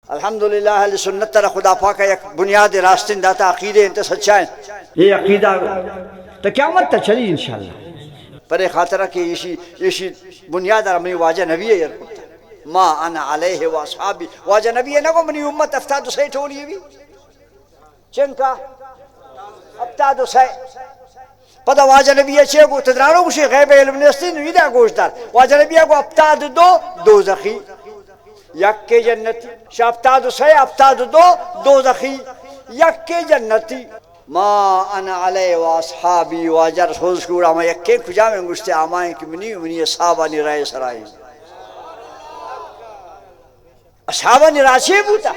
الحمدللہ اہل سنت ترہ خدا پاک یک بنیاد راستن داتا عقیدے انت سچائیں یہ عقیدہ تو قیامت تا چلی انشاءاللہ پر خاطرہ کہ یہ بنیاد رمی واجہ نبی ہے ما انا علیہ و اصحابی واجہ نبی ہے نگو منی امت افتاد سے ٹولی بھی چنکا افتاد سے پتہ واجہ نبی ہے چھے کو تدرانو کشی غیب علم نستی نویدہ گوشدار واجہ نبی ہے کو افتاد دو زخی یک کے جنتی شافتاد سے افتاد دو زخی یک کے جنتی ما انا علیہ و اصحابی واجہ رسول شکورا ما یک کے کجا میں گشتے آمائیں کہ منی اصحابانی رائے سرائیں اصحابانی راشے بوتا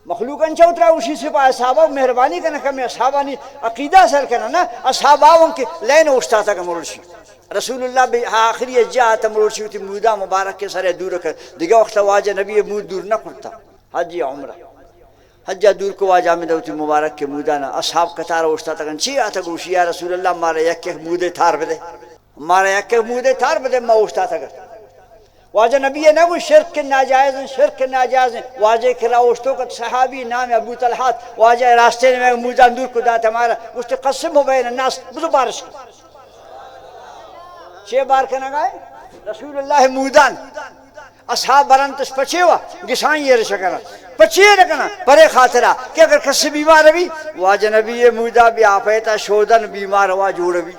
مخلوقاً چوترا اسی سے پا اصحابہ مہربانی کرنا کمی اصحابانی عقیدہ سر کرنا نا اصحابہ ان کے لین اوشتا تھا کہ مرشی رسول اللہ بھی آخری جا تا مرشی ہوتی مودا مبارک کے سر دور کر دیگا وقت واجہ نبی مود دور نہ کرتا حج یا عمرہ حجہ دور کو واجہ میں دوتی مبارک کے مودا نا اصحاب کتار اوشتا تھا کہ چی آتا گوشی یا رسول اللہ مارا یک مودے تھار بدے مارا یک مودے تھار بدے ما اوشتا تھا واجہ نبی ہے نا کوئی شرک کے ناجائز ہیں شرک کے ناجائز ہیں واجہ کراوشتوں کا صحابی نام ابو طلحات واجہ راستے میں موجان دور کو داتا ہمارا اس نے قسم ہو بین الناس بزو بارش کی 6 بار کے نگائے رسول اللہ مودان اصحاب برانتش پچے ہوا گسائیں یہ رشکنا پچے رکھنا پرے خاطرہ کہ اگر کسی بیمار بھی واجہ نبی مودا بھی آپیتا شودن بیمار ہوا جوڑ بھی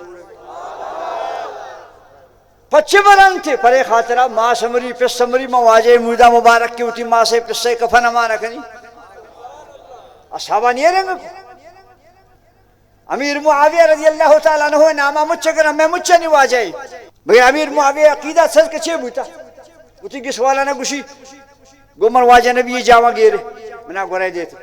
پچے بران تھے پرے خاطرہ ماں سمری پس سمری ماں واجہ مودا مبارک کی ہوتی ماں سے پس سے کفن ہمارا کنی اصحابہ نہیں رنگ امیر معاویہ رضی اللہ تعالیٰ عنہ نامہ مجھے کرنا میں مجھے نہیں واجہ بھئی امیر معاویہ عقیدہ سز کچھے بوتا اتی کس والا نے گوشی گمر واجہ نبی جاوہ گیرے منہ گورے دیتے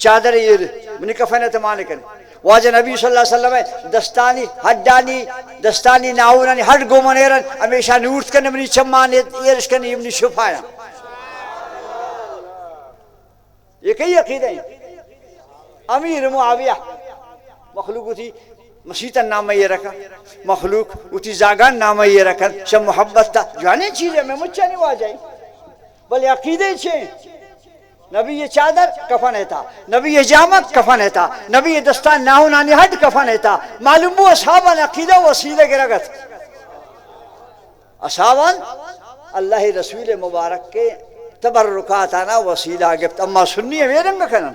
چادر یہ منی کفن تمانے کنے واجہ نبی صلی اللہ علیہ وسلم دستانی ہڈانی دستانی ناؤنانی ہڈ گومنیرن ہمیشہ نورت کرنے منی چمانے ایرش کرنے یہ منی شفایا یہ کئی عقیدہ ہیں امیر معاویہ مخلوق تھی مسیطن نامہ یہ رکھا مخلوق اتی زاگان نامہ یہ رکھا شب محبت تھا جانے چیزیں میں مجھے نہیں واجائی بلے عقیدے چھے نبی یہ چادر کفن ہے تھا نبی یہ جامع کفن ہے تھا نبی یہ دستان ناہونانی ہڈ کفن ہے تھا معلوم وہ اصحابان عقیدہ وسیلہ کے رگت اصحابان اللہ رسول مبارک کے تبرکات آنا وسیلہ گفت اما سنی ہے میرنگ کنن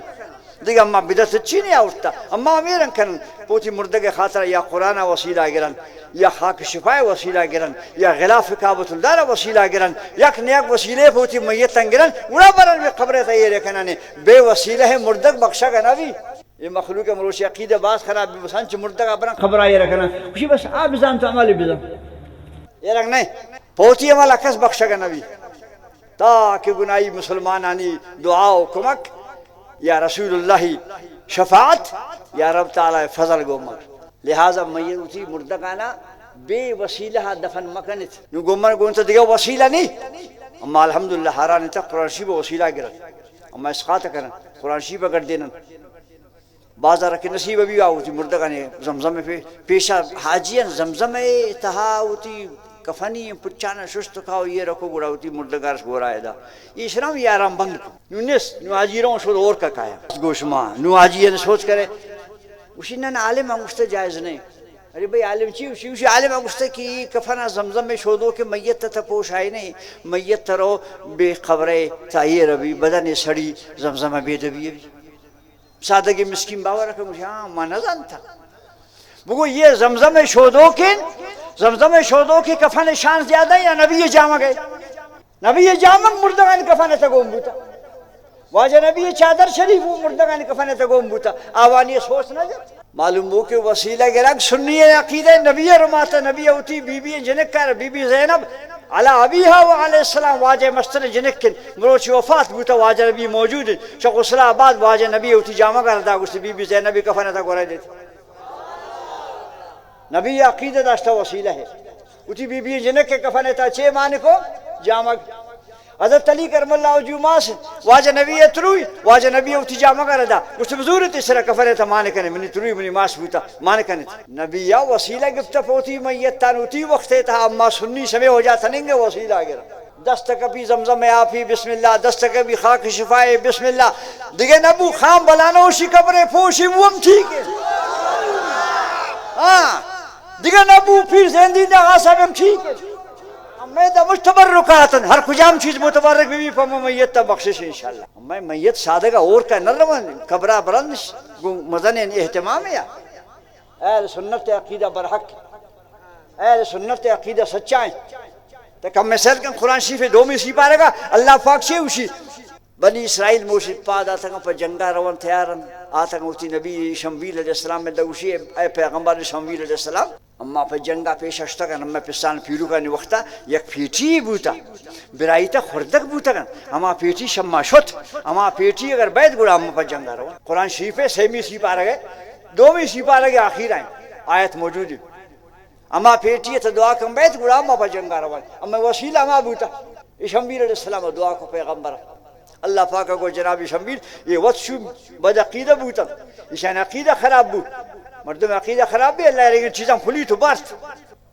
دیگه اما بدعت چی نہیں آورتا اما میرن کنن پوتی مردگ خاطر یا قرآن وسیلہ گرن یا خاک شفای وسیلہ گرن یا غلاف کعبۃ الدار وسیلہ گرن یک نیک وسیلے پوتی میتن گرن وڑا برن میں قبر تیرے کنن بے وسیلہ ہے مردگ بخشا گنا بھی یہ مخلوق مروشی عقیدہ باز خراب بسان چ مردگ برن خبر آئے رکھنا خوشی بس آپ زان تو عمل بزن یہ رنگ نہیں پوتی عمل کس بخشا گنا بھی تاکہ گناہی مسلمانانی دعا و کمک یا رسول اللہ شفاعت یا رب تعالی فضل گومر لہذا میتی مردگانا بے وسیلہ دفن مکنت نو گومر گونتا دیگا وسیلہ نہیں اما الحمدللہ حرانی تک قرآن شیب وسیلہ گرن اما اسقاط کرن قرآن شیب اگر دینن بازار کے نصیب بھی آوتی مردگانے زمزم پہ پیشہ حاجین زمزم تہا ہوتی کفنی پچانا شست کھاؤ یہ رکھو گڑا ہوتی مردگار سے گورا ہے دا یہ اسلام یہ آرام بند کو نو نس نو آجیروں شد اور کا کھایا گوشما نو آجیروں سوچ کرے اسی نن عالم انگشت جائز نہیں ارے بھئی عالم چی اسی عالم انگشت کی کفنا زمزم میں شودو کہ میت تا پوش آئے نہیں میت ترو بے خبرے تاہیے ربی بدن سڑی زمزم بے دبی سادگی مسکین باور رکھا مجھے ہاں ماں نظام تھا بگو یہ زمزم شودو کن زمزم شودو کی کفن شان زیادہ یا نبی جامع گئے نبی جامع مردگان کفن تگوم بوتا واجہ نبی چادر شریف مردگان کفن تگوم بوتا آوانی سوچ نہ جب معلوم ہو کہ وسیلہ گرگ سنی عقیدہ نبی رماتا نبی اوتی بی بی جنک کر بی بی زینب علی ابیہا وعلیہ السلام واجہ مستر جنکن مروچی وفات بوتا واجہ نبی موجود ہے شق صلاح آباد واجہ نبی اوتی جامع کرتا گوشتی بی بی زینبی کفن تگو دیتی نبی عقیدہ داشتا وسیلہ ہے اتی بی بی جنک کے کفن تا 6 ماہ کو جامع حضرت علی کرم اللہ وجہ ماس واجہ نبی تروی واجہ نبی اتی جامع کردا اس بزور تیسرا کفن تا مان کنے منی تروی منی ماس بوتا مان کنے نبی وسیلہ گفت پوتی میت تان اتی وقت تا اما سنی سمے ہو جاتا نہیں وسیلہ گرا دستکبی زمزم آفی بسم اللہ، دستکبی خاک شفائے بسم اللہ. دیگه نبو خام بلانا وشی قبر پوشی وم ٹھیک ہے. ہاں دیگه نبو پھر زندگی دا صاحب ٹھیک ہے. میں دا مش تبرکاتن ہر کجام چیز متبرک بھی پم میت تا بخشش انشاءاللہ. میں میت سادہ کا اور کا نہ روان قبرہ برندش مزن اہتمام ہے. اہل سنت عقیدہ برحق، اہل سنت عقیدہ سچا ہے. تو کم مثال کن قرآن شریف دو میں سی پارے گا اللہ پاک سے اسی بنی اسرائیل موشد پاد آتا گا پر جنگا روان تیارن آتا گا اسی نبی شمویل علیہ السلام میں دوشی اے پیغمبر شمویل علیہ السلام اما پر جنگا پیش اشتا گا نمہ پستان پیرو کا وقتا یک پیٹی بوتا برائی تا خردک بوتا گا اما پیٹی شما شت اما پیٹی اگر بیت گوڑا اما پر جنگا روان. قرآن شریف سیمی سی پارے گئے دو میں سی پارے گئے آخیر آئیں آیت موجود ہے. اما پیٹی تا دعا کم بیت گوڑا اما پر جنگا روان اما وسیلہ اما بوتا شمویل علیہ السلام دعا کو پیغمبر اللہ پاکا کو جناب شمویل یہ وقت شو بد عقیدہ بوتا اشان عقیدہ خراب بو مردم عقیدہ خراب بھی اللہ رہے چیزاں پھلی تو بارت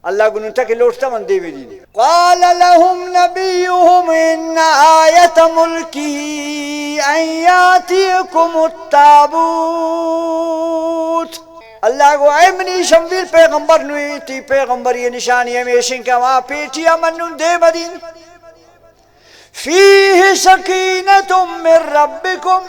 اللہ گنوں تک لوٹتا من دے بھی. قال لهم نبيهم ان آیت ملکی ان یاتیکم التابوت. اللہ کو اے منی شمویل پیغمبر نوی تی پیغمبر یہ نشانی ہمیشن کہ وہاں پیٹیا منن دے مدین فیہ سکینت من ربکم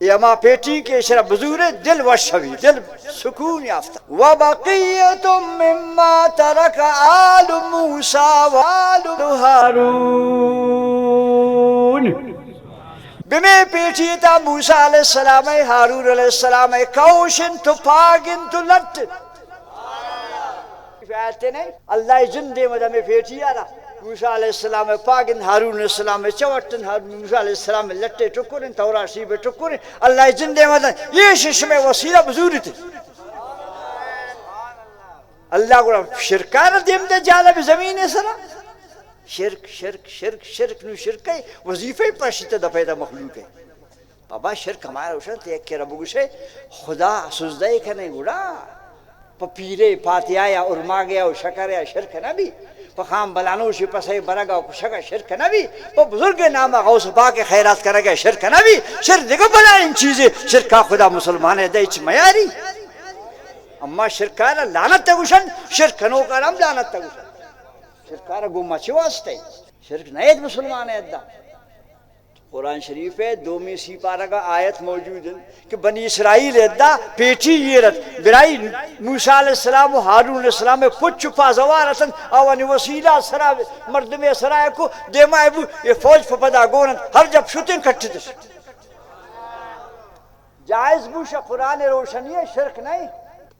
یہ ما پیٹی کے شرح بزور دل وشوی دل سکون یافتہ وبقیت مما ترک آل موسیٰ وآل ہارون. بمی پیٹی تا موسیٰ علیہ السلام ہارون علیہ السلام کوشن تو پاگن تو لٹ فیادتے نہیں اللہ جن دے مدہ میں پیٹی آرہا موسیٰ علیہ السلام پاگن ہارون علیہ السلام چوٹن موسیٰ علیہ السلام لٹے ٹکرن تورا شیب ٹکرن اللہ جن دے مدہ یہ ششم وسیلہ بزوری تھی. اللہ کو شرکان دیم دے جالب زمین سرا شرک شرک شرک شرک نو شرک ہے وظیفہ پرشیت دفعہ مخلوق ہے. بابا شرک ہمارا روشن تیک کے رب گوشے خدا سجدہ کنے گوڑا پیرے پاتیایا اور ماگیا اور شکریا شرک نبی خام بلانوشی پسے برگا شکا شرک نبی بزرگ نام غوث پاک خیرات کرگا شرک نبی شرک دیکھو بلا ان چیزیں شرکا خدا مسلمان ہے دیچ میاری اما شرکارا لعنت تگوشن شرک نو کرم لعنت تگوشن شرکارا گمہ چی واسطے شرک نیت مسلمان ہے دا. قرآن شریف ہے دومی سی پارگا آیت موجود ہے کہ بنی اسرائیل ادھا پیٹی یہ رت برائی موسیٰ علیہ السلام و ہارون علیہ السلام کچھ چھپا زوارتن آوانی وسیلہ سرا مردم سرائے کو دیما ابو یہ فوج پپدا گونن ہر جب شتن کٹھتے تھے جائز بوشا قرآن روشنی ہے شرک نہیں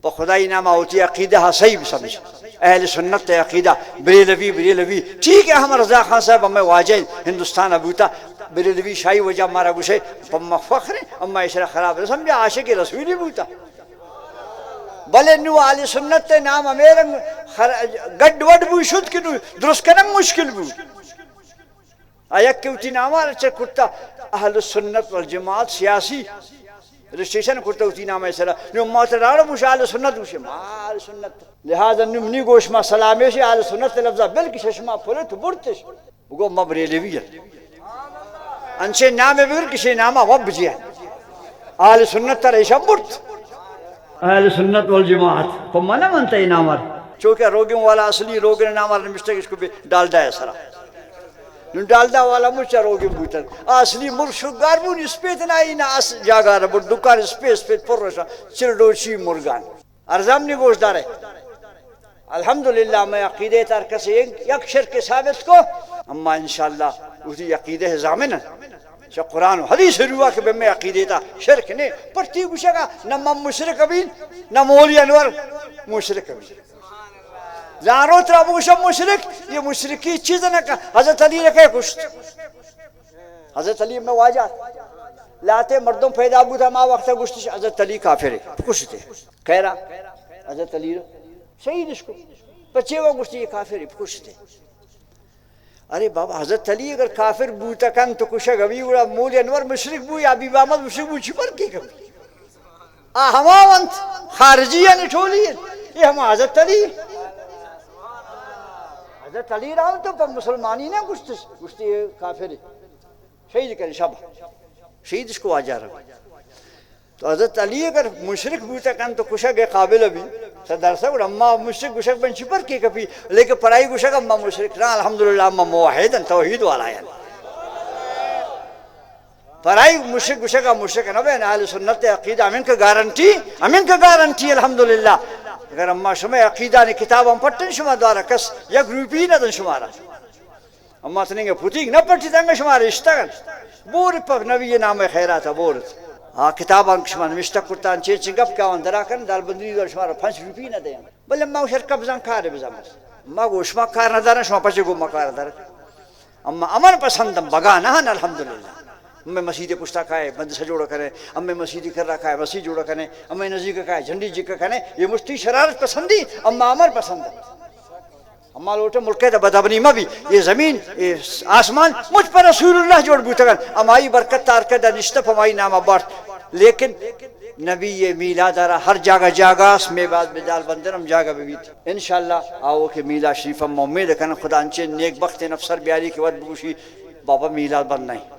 پا خدای نامہ ہوتی عقیدہ صحیح سمجھ اہل سنت عقیدہ بریلوی ٹھیک ہے ہم رضا خان صاحب ہمیں واجہ ہندوستان ابوتا بریلوی شاہی وجہ مارا گوشے پا فخر اما اشرا خراب سمجھا عاشق رسولی بوتا بلے نو اہل سنت نام امیرنگ گڈ وڈ بو شد کنو درست کنم مشکل بو آیک کیوتی نامہ رچے کتا اہل سنت والجماعت سیاسی رجسٹریشن کرتا ہوتی نام ہے سرا نو ماترارا مجھے آل سنت ہوشے مال سنت لہذا نمنی گوش ما سلامی سے آل سنت لفظہ بلکہ ششما پھولے تو برتش بگو مبریلوی ہے انچے نام بگر کسی نامہ وب جی ہے آل سنت تریشہ برت آل سنت والجماعت تو منہ منتا ہے نامر چونکہ روگوں والا اصلی روگن نامر نمشتہ اس کو بھی ڈالدہ ہے سرا نو ڈالدہ والا مچا روگی بوتن اصلی مرشگار بون اسپیت نائی نا اس جاگا ربو دکار اسپیت پر رشا چردوچی مرگان ارزام نی گوش دارے. الحمدللہ میں عقیدہ ترک سے یک شرک ثابت کو اما انشاءاللہ اسی عقیدہ زامن ہے قرآن و حدیث روا کہ میں عقیدہ تا شرک نہیں پرتی گوشا گا نہ مشرک ابین نہ مولی انور مشرک ابین زانو ترا بوشم مشرک یہ مشرکی چیز نہ کہ حضرت علی نے کہے کشت حضرت علی میں واجہ لاتے مردوں پیدا بوتا ما وقت گشتش حضرت علی کافر ہے کشتے کہہ رہا حضرت علی شہید اس کو بچے وہ گشتی یہ کافر ہے کشتے. ارے بابا حضرت علی اگر کافر بوتا کن تو کشا گوی وڑا مولی انور مشرک بو یا بی بامد مشرک بو چھپر کی کبھی ہماونت خارجی یعنی ٹھولی یہ ہم حضرت علی حضرت علی رام تو مسلمانی نہ گشتی کافر شہید کرے شب شہید اس کو آ جا رہا تو حضرت علی اگر مشرک بوتا کن تو کشا گئے قابل ابھی صدر صاحب اما مشرک گشک بن چھپر کی کبھی لیکن پرائی گشک اما مشرک نا الحمدللہ اما موحیدن توحید والا ہے پرائی مشرک گشک اما مشرک نبی اہل سنت عقیدہ امین کا گارنٹی الحمدللہ اگر اما شما عقیدہ نے کتاب ہم پٹن شما دوارا کس یک روپی نہ دن شمارا اما تنگے پوتیگ نہ پٹی تنگے شمارا اشتغل بور پر نبی نام خیرات بورت کتابان شما نوشته کرتان چه چنگپ که آن درا کن دار بندری دار شما را 5 روپی ندهیم بله ما شر کبزان کاره بزن ما گوش ما کار ندارن شما پچه گو ما کار دارن اما امن پسندم بگا نهان الحمدلله ہمیں مسجد پشتا کھائے مدرسہ جوڑا کریں ہمیں مسجد کر رکھا ہے مسجد جوڑا کریں ہمیں نزدیک کھائے جھنڈی جی کا کریں یہ مشتی شرارت پسندی اما امر پسند اما لوٹے ملکے دا بدابنی ما بھی یہ زمین یہ آسمان مجھ پر رسول اللہ جوڑ بوتا گا امائی برکت تارکہ دا نشتف امائی نامہ بارت لیکن نبی میلاد آرہ ہر جاگہ اس میں بعد بدال بندر ہم جاگہ بیت انشاءاللہ آؤ کہ میلاد شریف ہم امید کرنا خدا انچے نیک بخت نفسر بیاری کے وقت بوشی بابا میلاد بند نہیں